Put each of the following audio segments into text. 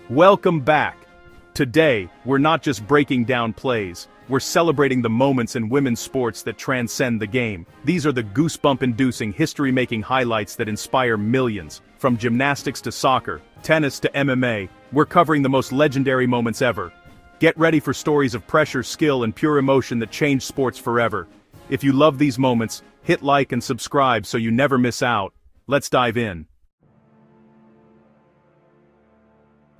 Welcome back. Today, we're not just breaking down plays, we're celebrating the moments in women's sports that transcend the game. These are the goosebump-inducing, history-making highlights that inspire millions. From gymnastics to soccer, tennis to MMA, we're covering the most legendary moments ever. Get ready for stories of pressure, skill, and pure emotion that change sports forever. If you love these moments, hit like and subscribe so you never miss out. Let's dive in.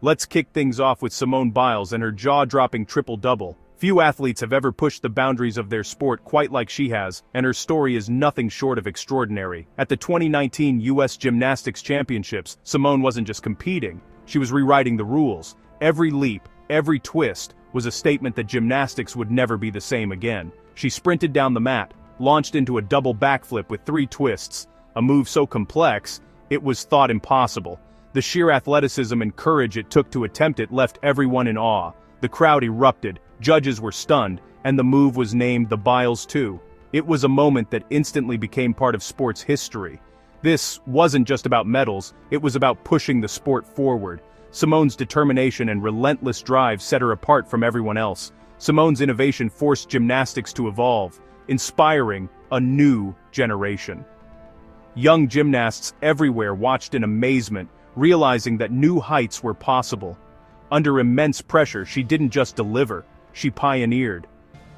Let's kick things off with Simone Biles and her jaw-dropping triple-double. Few athletes have ever pushed the boundaries of their sport quite like she has, and her story is nothing short of extraordinary. At the 2019 U.S. Gymnastics Championships, Simone wasn't just competing, she was rewriting the rules. Every leap, every twist, was a statement that gymnastics would never be the same again. She sprinted down the mat, launched into a double backflip with 3 twists, a move so complex, it was thought impossible. The sheer athleticism and courage it took to attempt it left everyone in awe. The crowd erupted, judges were stunned, and the move was named the Biles 2. It was a moment that instantly became part of sports history. This wasn't just about medals, it was about pushing the sport forward. Simone's determination and relentless drive set her apart from everyone else. Simone's innovation forced gymnastics to evolve, inspiring a new generation. Young gymnasts everywhere watched in amazement, realizing that new heights were possible. Under immense pressure, she didn't just deliver, she pioneered.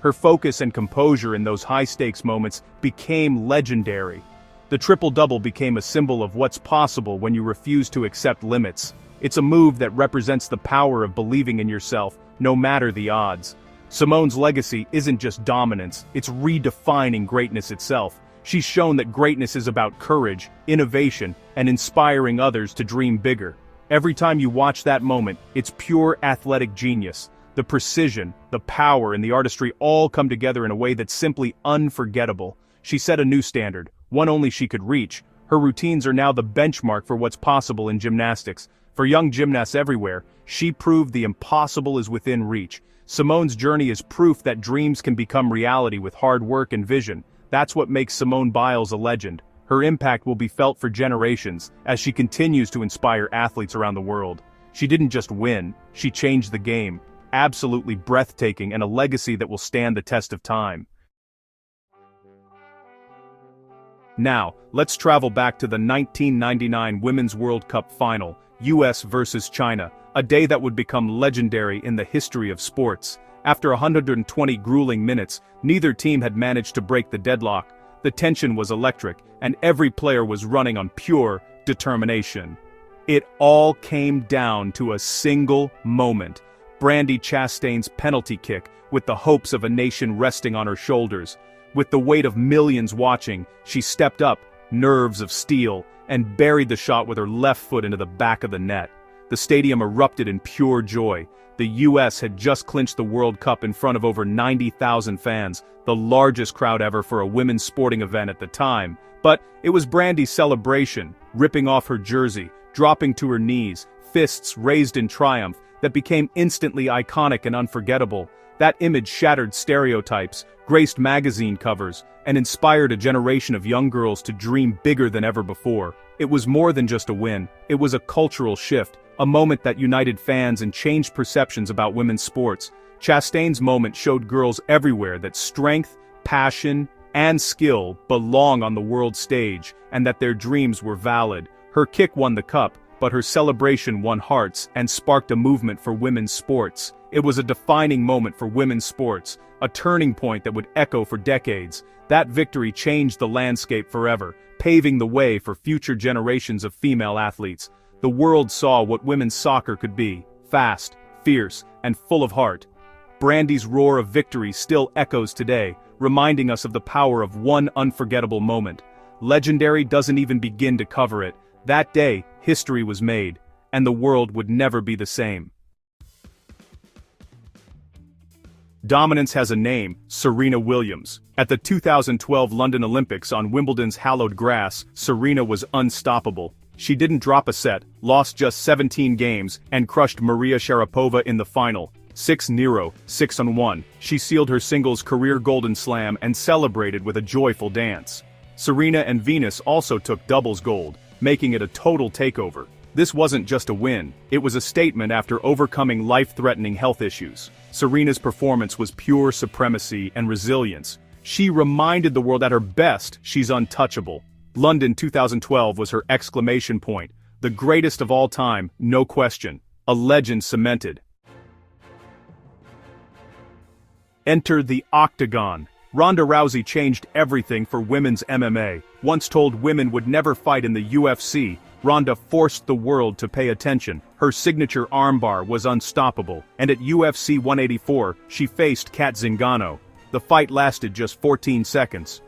Her focus and composure in those high-stakes moments became legendary. The triple-double became a symbol of what's possible when you refuse to accept limits. It's a move that represents the power of believing in yourself, no matter the odds. Simone's legacy isn't just dominance, it's redefining greatness itself. She's shown that greatness is about courage, innovation, and inspiring others to dream bigger. Every time you watch that moment, it's pure athletic genius. The precision, the power, and the artistry all come together in a way that's simply unforgettable. She set a new standard, one only she could reach. Her routines are now the benchmark for what's possible in gymnastics. For young gymnasts everywhere, she proved the impossible is within reach. Simone's journey is proof that dreams can become reality with hard work and vision. That's what makes Simone Biles a legend. Her impact will be felt for generations, as she continues to inspire athletes around the world. She didn't just win, she changed the game. Absolutely breathtaking and a legacy that will stand the test of time. Now, let's travel back to the 1999 Women's World Cup final, US versus China, a day that would become legendary in the history of sports. After 120 grueling minutes, neither team had managed to break the deadlock. The tension was electric, and every player was running on pure determination. It all came down to a single moment. Brandi Chastain's penalty kick, with the hopes of a nation resting on her shoulders. With the weight of millions watching, she stepped up, nerves of steel, and buried the shot with her left foot into the back of the net. The stadium erupted in pure joy. The US had just clinched the World Cup in front of over 90,000 fans, the largest crowd ever for a women's sporting event at the time. But it was Brandi's celebration, ripping off her jersey, dropping to her knees, fists raised in triumph, that became instantly iconic and unforgettable. That image shattered stereotypes, graced magazine covers, and inspired a generation of young girls to dream bigger than ever before. It was more than just a win, it was a cultural shift, a moment that united fans and changed perceptions about women's sports. Chastain's moment showed girls everywhere that strength, passion, and skill belong on the world stage, and that their dreams were valid. Her kick won the cup, but her celebration won hearts and sparked a movement for women's sports. It was a defining moment for women's sports, a turning point that would echo for decades. That victory changed the landscape forever, paving the way for future generations of female athletes. The world saw what women's soccer could be, fast, fierce, and full of heart. Brandi's roar of victory still echoes today, reminding us of the power of one unforgettable moment. Legendary doesn't even begin to cover it. That day, history was made, and the world would never be the same. Dominance has a name, Serena Williams. At the 2012 London Olympics on Wimbledon's hallowed grass, Serena was unstoppable. She didn't drop a set, lost just 17 games, and crushed Maria Sharapova in the final. 6-0, 6-1. She sealed her singles career Golden Slam and celebrated with a joyful dance. Serena and Venus also took doubles gold, making it a total takeover. This wasn't just a win, it was a statement after overcoming life-threatening health issues. Serena's performance was pure supremacy and resilience. She reminded the world at her best, she's untouchable. London 2012 was her exclamation point. The greatest of all time, no question. A legend cemented. Enter the Octagon. Ronda Rousey changed everything for women's MMA. Once told women would never fight in the UFC, Ronda forced the world to pay attention. Her signature armbar was unstoppable, and at UFC 184, she faced Kat Zingano. The fight lasted just 14 seconds.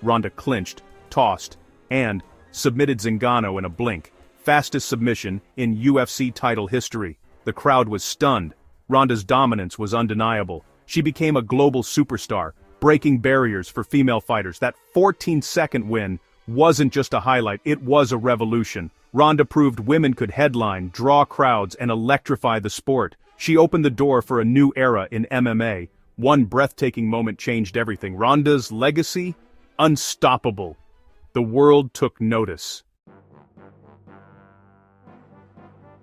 Ronda clinched, tossed, and submitted Zingano in a blink. Fastest submission in UFC title history. The crowd was stunned. Ronda's dominance was undeniable. She became a global superstar, breaking barriers for female fighters. That 14-second win wasn't just a highlight, it was a revolution. Ronda proved women could headline, draw crowds, and electrify the sport. She opened the door for a new era in MMA. One breathtaking moment changed everything. Ronda's legacy? Unstoppable. The world took notice.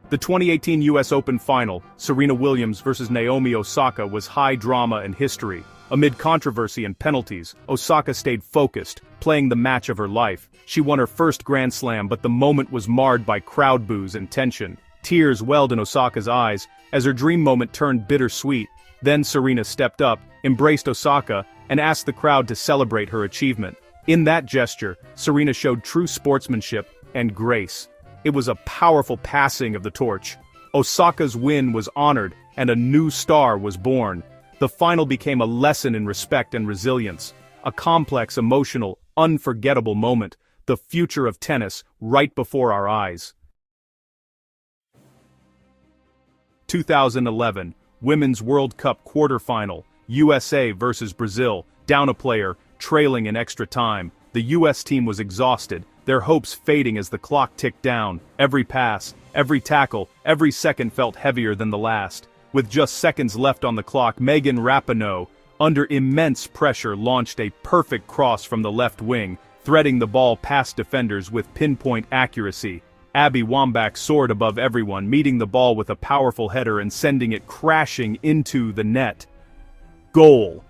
The 2018 US Open Final, Serena Williams versus Naomi Osaka, was high drama and history. Amid controversy and penalties, Osaka stayed focused, playing the match of her life. She won her first Grand Slam, but the moment was marred by crowd boos and tension. Tears welled in Osaka's eyes as her dream moment turned bittersweet. Then Serena stepped up, embraced Osaka, and asked the crowd to celebrate her achievement. In that gesture, Serena showed true sportsmanship and grace. It was a powerful passing of the torch. Osaka's win was honored, and a new star was born. The final became a lesson in respect and resilience. A complex, emotional, unforgettable moment. The future of tennis right before our eyes. 2011, Women's World Cup quarterfinal, USA versus Brazil, down a player, trailing in extra time. The US team was exhausted, their hopes fading as the clock ticked down. Every pass, every tackle, every second felt heavier than the last. With just seconds left on the clock, Megan Rapinoe, under immense pressure, launched a perfect cross from the left wing, threading the ball past defenders with pinpoint accuracy. Abby Wambach soared above everyone, meeting the ball with a powerful header and sending it crashing into the net. Goal!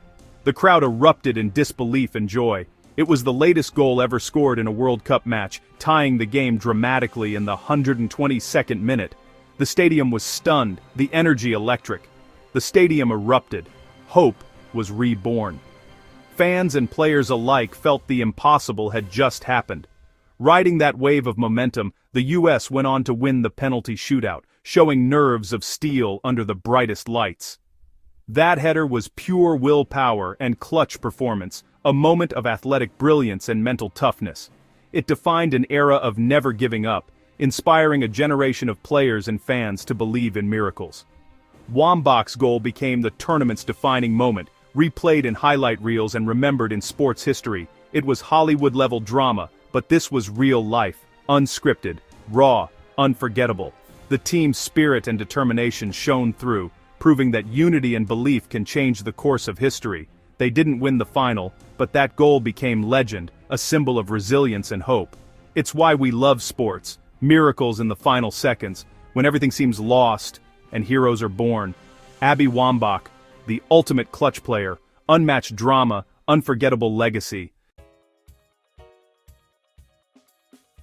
The crowd erupted in disbelief and joy. It was the latest goal ever scored in a World Cup match, tying the game dramatically in the 122nd minute. The stadium was stunned, the energy electric. The stadium erupted. Hope was reborn. Fans and players alike felt the impossible had just happened. Riding that wave of momentum, the US went on to win the penalty shootout, showing nerves of steel under the brightest lights. That header was pure willpower and clutch performance, a moment of athletic brilliance and mental toughness. It defined an era of never giving up, inspiring a generation of players and fans to believe in miracles. Wambach's goal became the tournament's defining moment, replayed in highlight reels and remembered in sports history. It was Hollywood-level drama, but this was real life, unscripted, raw, unforgettable. The team's spirit and determination shone through, proving that unity and belief can change the course of history. They didn't win the final, but that goal became legend, a symbol of resilience and hope. It's why we love sports. Miracles in the final seconds, when everything seems lost and heroes are born. Abby Wambach, the ultimate clutch player, unmatched drama, unforgettable legacy.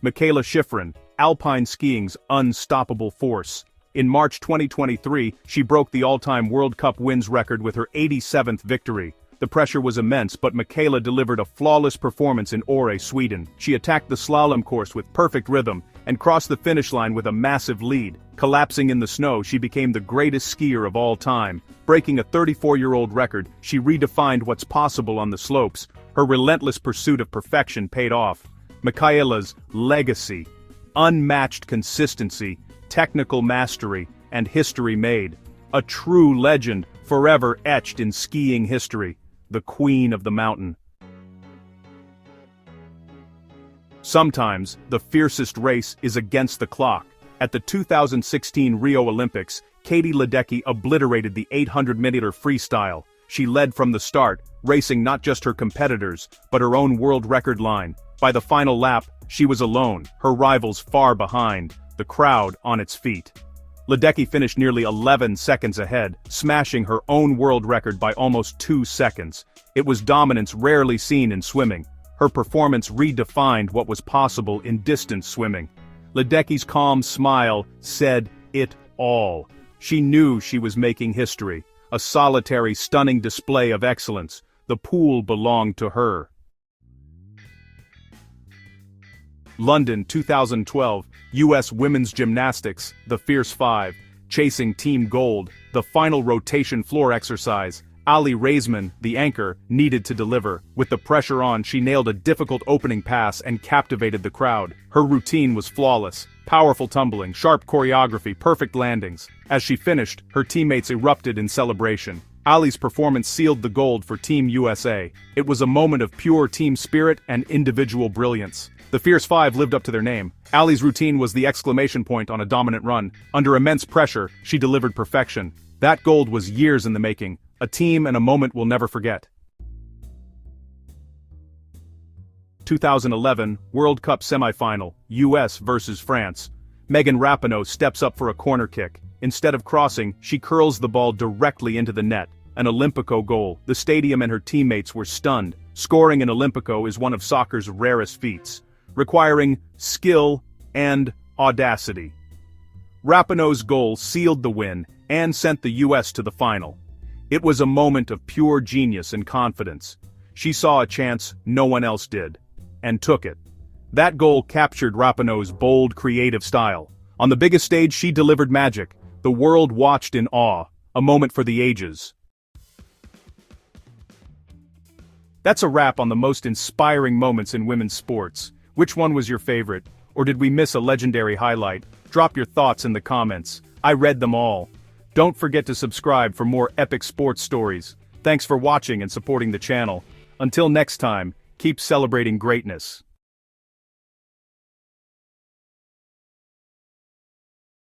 Mikaela Shiffrin, alpine skiing's unstoppable force. In March 2023, she broke the all-time World Cup wins record with her 87th victory. The pressure was immense, but Mikaela delivered a flawless performance in Åre, Sweden. She attacked the slalom course with perfect rhythm and crossed the finish line with a massive lead. Collapsing in the snow, she became the greatest skier of all time. Breaking a 34-year-old record, she redefined what's possible on the slopes. Her relentless pursuit of perfection paid off. Mikaela's legacy: unmatched consistency, technical mastery, and history made. A true legend, forever etched in skiing history. The Queen of the Mountain. Sometimes, the fiercest race is against the clock. At the 2016 Rio Olympics, Katie Ledecky obliterated the 800-meter freestyle. She led from the start, racing not just her competitors, but her own world record line. By the final lap, she was alone, her rivals far behind. the crowd on its feet. Ledecky finished nearly 11 seconds ahead, smashing her own world record by almost 2 seconds. It was dominance rarely seen in swimming. Her performance redefined what was possible in distance swimming. Ledecky's calm smile said it all. She knew she was making history, a solitary, stunning display of excellence. The pool belonged to her. London 2012, U.S. Women's Gymnastics, the Fierce Five, chasing Team Gold, the final rotation floor exercise. Ali Raisman, the anchor, needed to deliver. With the pressure on, she nailed a difficult opening pass and captivated the crowd. Her routine was flawless. Powerful tumbling, sharp choreography, perfect landings. As she finished, her teammates erupted in celebration. Ali's performance sealed the gold for Team USA. It was a moment of pure team spirit and individual brilliance. The Fierce Five lived up to their name. Ali's routine was the exclamation point on a dominant run. Under immense pressure, she delivered perfection. That gold was years in the making, a team and a moment we'll never forget. 2011 World Cup Semifinal, US versus France. Megan Rapinoe steps up for a corner kick. Instead of crossing, she curls the ball directly into the net. An Olimpico goal. The stadium and her teammates were stunned. Scoring an Olimpico is one of soccer's rarest feats, requiring skill and audacity. Rapinoe's goal sealed the win and sent the US to the final. It was a moment of pure genius and confidence. She saw a chance no one else did, and took it. That goal captured Rapinoe's bold, creative style. On the biggest stage, she delivered magic. The world watched in awe, a moment for the ages. That's a wrap on the most inspiring moments in women's sports. Which one was your favorite? Or did we miss a legendary highlight? Drop your thoughts in the comments. I read them all. Don't forget to subscribe for more epic sports stories. Thanks for watching and supporting the channel. Until next time, keep celebrating greatness.